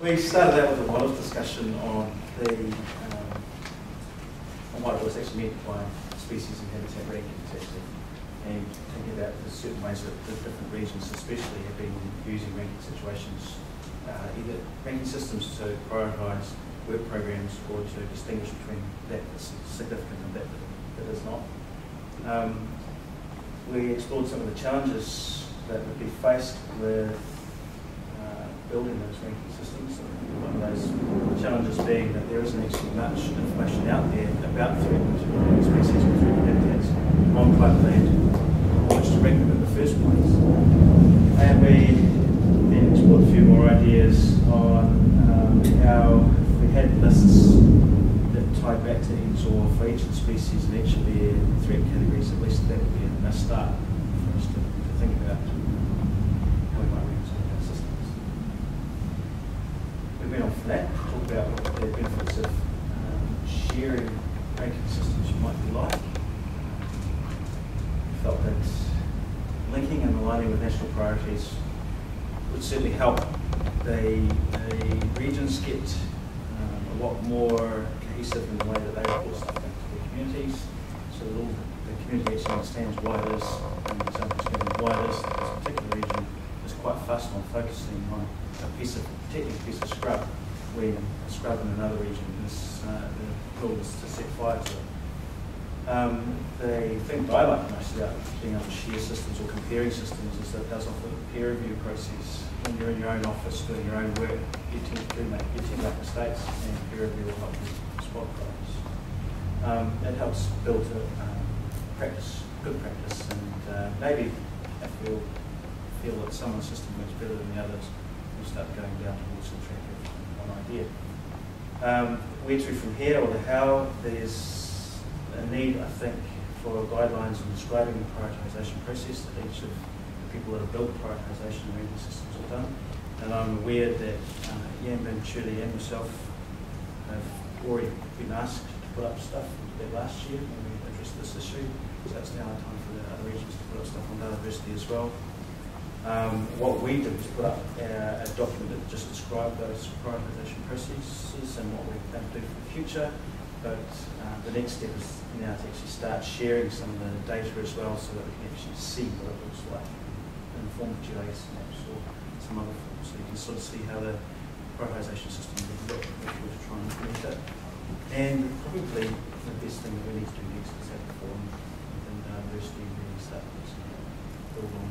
We started out with a lot of discussion on what it was actually meant by species and habitat ranking, actually, and thinking about the certain ways that the different regions especially have been using ranking situations, either ranking systems to prioritise work programs or to distinguish between that that's significant and that is not. We explored some of the challenges that would be faced with building those ranking systems. One of those challenges being that there isn't actually much information out there about threatened species or threatened habitats on private land on which to rank them in the first place. And we then explored a few more ideas on how we had lists that tied back to each, or for each of the species and each of their threat categories, at least that would be a start for us to think about how we might rank some of our systems. We went on from that to talk about what the benefits of sharing ranking systems might be like. We felt that linking and aligning with national priorities would certainly help the regions get a lot more cohesive in the way that they report stuff back to their communities, so that all the community actually understands why it is, and examples given why it is that this particular region is quite fussed on focusing on a technical piece of scrub, when a scrub in another region is the goal is to set fire to it. The thing that I like most about being able to share systems or comparing systems is that it does offer a peer review process. When you're in your own office doing your own work, you tend to make mistakes, and peer review will help you spot those. It helps build good practice, and maybe if you feel that someone's system works better than the others, we'll start going down towards the track of one idea. Where to from here, or the how, there's a need, I think, for guidelines on describing the prioritisation process that each of the people that have built prioritisation and ranking systems have done. And I'm aware that Yambin, Shirley and myself have already been asked to put up stuff we did last year when we addressed this issue. So it's now time for the other regions to put up stuff on Dataversity as well. What we did was put up a document that just described those prioritisation processes and what we plan to do for the future. But the next step is now to actually start sharing some of the data as well, so that we can actually see what it looks like in the form of GIS maps or some other form, so you can sort of see how the prioritisation system would look if we were to try and implement it. And probably the best thing that we need to do next is have a forum within Biodiversity and really start to build on